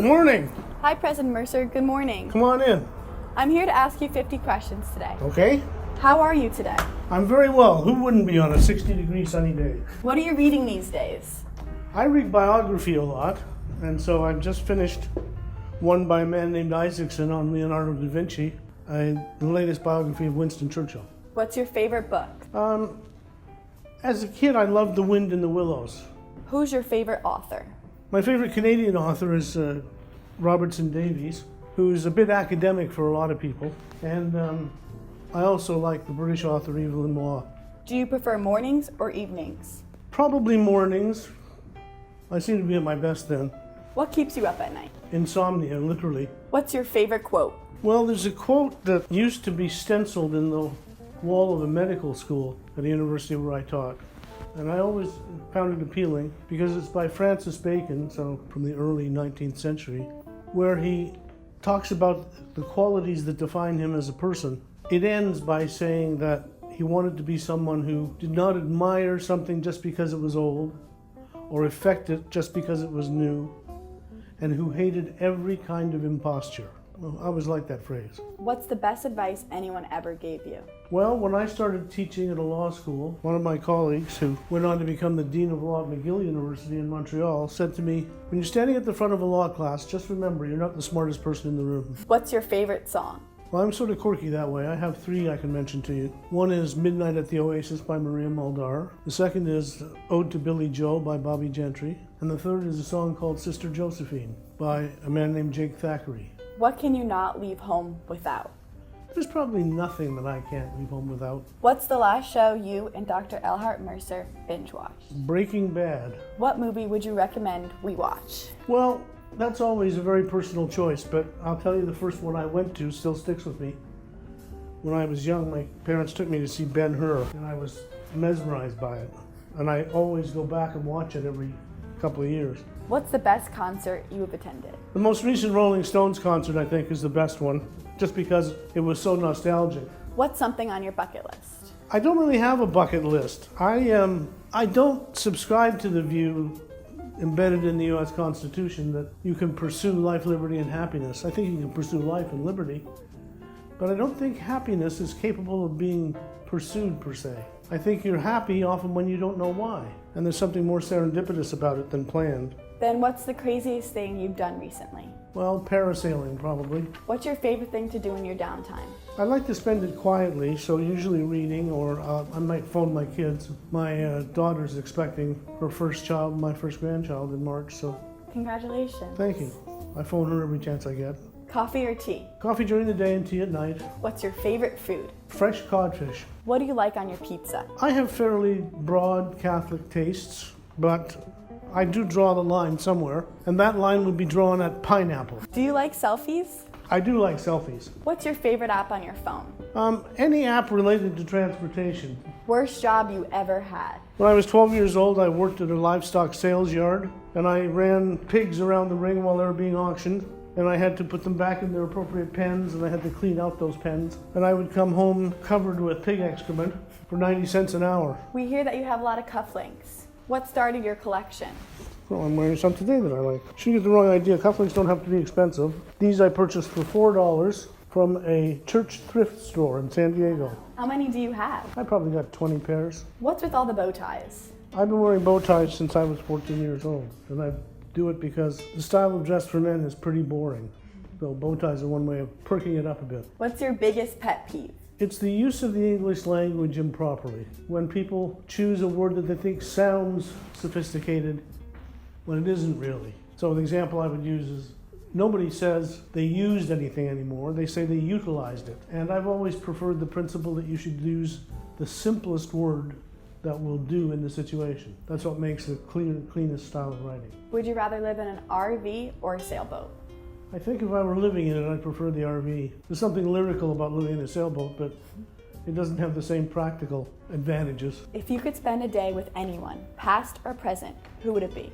Good morning. Hi, President Mercer. Good morning. Come on in. I'm here to ask you 50 questions today. Okay. How are you today? I'm very well. Who wouldn't be on a 60-degree sunny day? What are you reading these days? I read biography a lot, and so I've just finished one by a man named Isaacson on Leonardo da Vinci, the latest biography of Winston Churchill. What's your favorite book? As a kid, I loved The Wind in the Willows. Who's your favorite author? My favorite Canadian author is Robertson Davies, who's a bit academic for a lot of people, and I also like the British author Evelyn Waugh. Do you prefer mornings or evenings? Probably mornings. I seem to be at my best then. What keeps you up at night? Insomnia, literally. What's your favorite quote? Well, there's a quote that used to be stenciled in the wall of a medical school at the university where I taught. And I always found it appealing because it's by Francis Bacon, so from the early 19th century, where he talks about the qualities that define him as a person. It ends by saying that he wanted to be someone who did not admire something just because it was old, or affect it just because it was new, and who hated every kind of imposture. Well, I always liked that phrase. What's the best advice anyone ever gave you? Well, when I started teaching at a law school, one of my colleagues, who went on to become the Dean of Law at McGill University in Montreal, said to me, when you're standing at the front of a law class, just remember you're not the smartest person in the room. What's your favorite song? Well, I'm sort of quirky that way. I have three I can mention to you. One is Midnight at the Oasis by Maria Muldaur. The second is Ode to Billy Joe by Bobby Gentry. And the third is a song called Sister Josephine by a man named Jake Thackeray. What can you not leave home without? There's probably nothing that I can't leave home without. What's the last show you and Dr. Elhart Mercer binge watched? Breaking Bad. What movie would you recommend we watch? Well, that's always a very personal choice, but I'll tell you the first one I went to still sticks with me. When I was young, my parents took me to see Ben-Hur, and I was mesmerized by it. And I always go back and watch it every couple of years. What's the best concert you have attended? The most recent Rolling Stones concert, I think, is the best one, just because it was so nostalgic. What's something on your bucket list? I don't really have a bucket list. I don't subscribe to the view embedded in the U.S. Constitution that you can pursue life, liberty, and happiness. I think you can pursue life and liberty, but I don't think happiness is capable of being pursued per se. I think you're happy often when you don't know why, and there's something more serendipitous about it than planned. Then what's the craziest thing you've done recently? Well, parasailing, probably. What's your favorite thing to do in your downtime? I like to spend it quietly, so usually reading, or I might phone my kids. My daughter's expecting her first child, my first grandchild, in March, so... Congratulations. Thank you. I phone her every chance I get. Coffee or tea? Coffee during the day and tea at night. What's your favorite food? Fresh codfish. What do you like on your pizza? I have fairly broad Catholic tastes, but I do draw the line somewhere, and that line would be drawn at pineapple. Do you like selfies? I do like selfies. What's your favorite app on your phone? Any app related to transportation. Worst job you ever had? When I was 12 years old, I worked at a livestock sales yard, and I ran pigs around the ring while they were being auctioned, and I had to put them back in their appropriate pens, and I had to clean out those pens. And I would come home covered with pig excrement for 90 cents an hour. We hear that you have a lot of cufflinks. What started your collection? Well, I'm wearing some today that I like. Shouldn't get the wrong idea. Cufflinks don't have to be expensive. These I purchased for $4 from a church thrift store in San Diego. How many do you have? I probably got 20 pairs. What's with all the bow ties? I've been wearing bow ties since I was 14 years old, and I do it because the style of dress for men is pretty boring. So bow ties are one way of perking it up a bit. What's your biggest pet peeve? It's the use of the English language improperly. When people choose a word that they think sounds sophisticated when it isn't really. So the example I would use is, nobody says they used anything anymore, they say they utilized it. And I've always preferred the principle that you should use the simplest word that will do in the situation. That's what makes the cleanest style of writing. Would you rather live in an RV or a sailboat? I think if I were living in it, I'd prefer the RV. There's something lyrical about living in a sailboat, but it doesn't have the same practical advantages. If you could spend a day with anyone, past or present, who would it be?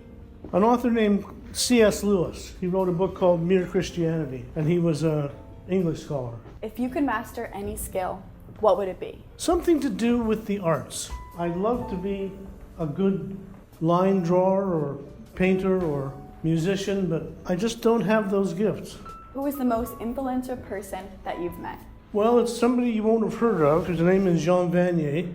An author named C.S. Lewis. He wrote a book called Mere Christianity, and he was an English scholar. If you could master any skill, what would it be? Something to do with the arts. I'd love to be a good line drawer or painter or musician, but I just don't have those gifts. Who is the most influential person that you've met? Well, it's somebody you won't have heard of. His name is Jean Vanier,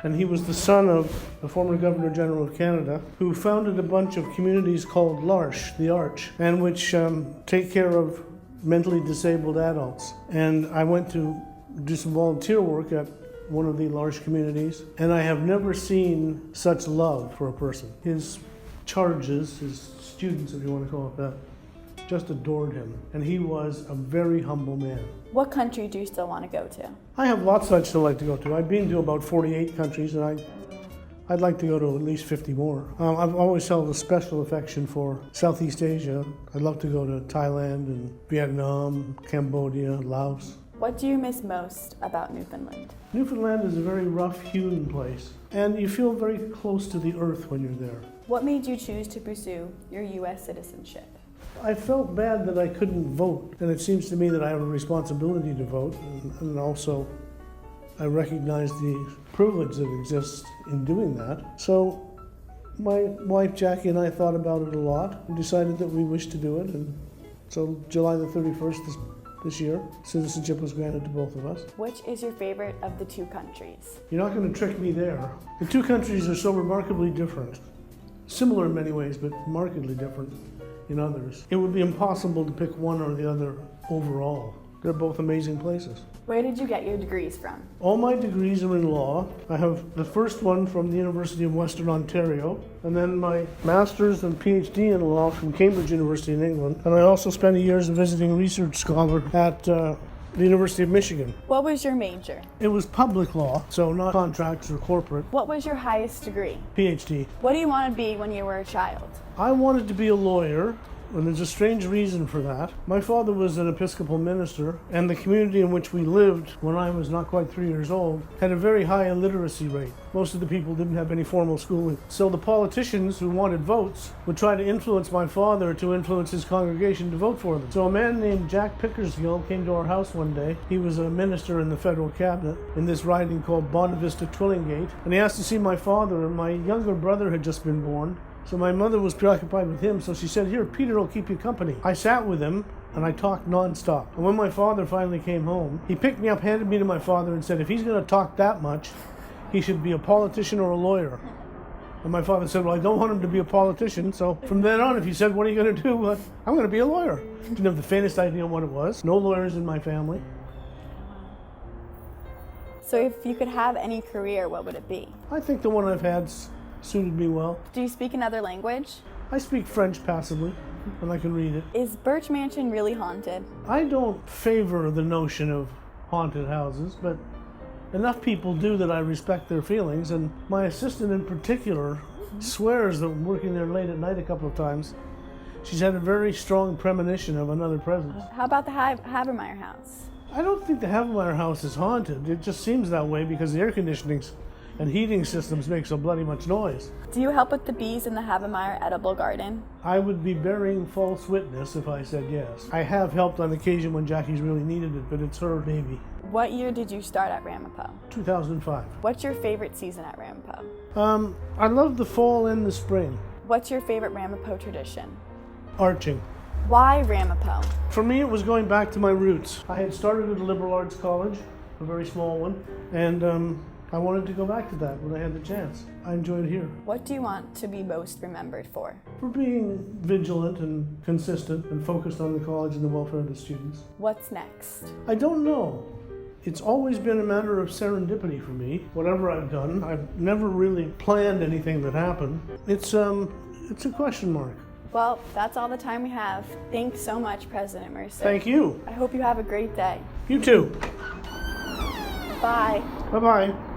and he was the son of the former Governor General of Canada, who founded a bunch of communities called l'Arche, the Arch, and which take care of mentally disabled adults. And I went to do some volunteer work at one of the l'Arche communities, and I have never seen such love for a person. His charges, his students, if you want to call it that, just adored him, and he was a very humble man. What country do you still want to go to? I have lots I'd still like to go to. I've been to about 48 countries, and I'd like to go to at least 50 more. I've always held a special affection for Southeast Asia. I'd love to go to Thailand and Vietnam, Cambodia, Laos. What do you miss most about Newfoundland? Newfoundland is a very rough-hewn place, and you feel very close to the earth when you're there. What made you choose to pursue your U.S. citizenship? I felt bad that I couldn't vote, and it seems to me that I have a responsibility to vote, and also I recognize the privilege that exists in doing that. So my wife Jackie and I thought about it a lot and decided that we wished to do it, and so July the 31st this year, citizenship was granted to both of us. Which is your favorite of the two countries? You're not going to trick me there. The two countries are so remarkably different, similar in many ways, but markedly different in others. It would be impossible to pick one or the other overall. They're both amazing places. Where did you get your degrees from? All my degrees are in law. I have the first one from the University of Western Ontario, and then my master's and PhD in law from Cambridge University in England. And I also spent a year as a visiting research scholar at the University of Michigan. What was your major? It was public law, so not contracts or corporate. What was your highest degree? PhD. What do you want to be when you were a child? I wanted to be a lawyer, and there's a strange reason for that. My father was an Episcopal minister, and the community in which we lived when I was not quite 3 years old had a very high illiteracy rate. Most of the people didn't have any formal schooling. So the politicians who wanted votes would try to influence my father to influence his congregation to vote for them. So a man named Jack Pickersgill came to our house one day. He was a minister in the federal cabinet in this riding called Bonavista Twillingate, and he asked to see my father, and my younger brother had just been born. So my mother was preoccupied with him, so she said, "Here, Peter will keep you company." I sat with him, and I talked nonstop. And when my father finally came home, he picked me up, handed me to my father, and said, "If he's going to talk that much, he should be a politician or a lawyer." And my father said, "Well, I don't want him to be a politician." So from then on, if he said, "What are you going to do?" I'm going to be a lawyer. Didn't have the faintest idea what it was. No lawyers in my family. So if you could have any career, what would it be? I think the one I've had suited me well. Do you speak another language? I speak French passively, and I can read it. Is Birch Mansion really haunted? I don't favor the notion of haunted houses, but enough people do that I respect their feelings, and my assistant in particular swears that working there late at night a couple of times, she's had a very strong premonition of another presence. How about the Havemeyer House? I don't think the Havemeyer House is haunted. It just seems that way because the air conditioning and heating systems make so bloody much noise. Do you help with the bees in the Havemeyer Edible Garden? I would be bearing false witness if I said yes. I have helped on occasion when Jackie's really needed it, but it's her baby. What year did you start at Ramapo? 2005. What's your favorite season at Ramapo? I love the fall and the spring. What's your favorite Ramapo tradition? Arching. Why Ramapo? For me, it was going back to my roots. I had started at a liberal arts college, a very small one, and I wanted to go back to that when I had the chance. I enjoyed it here. What do you want to be most remembered for? For being vigilant and consistent and focused on the college and the welfare of the students. What's next? I don't know. It's always been a matter of serendipity for me. Whatever I've done, I've never really planned anything that happened. It's a question mark. Well, that's all the time we have. Thanks so much, President Mercer. Thank you. I hope you have a great day. You too. Bye. Bye-bye.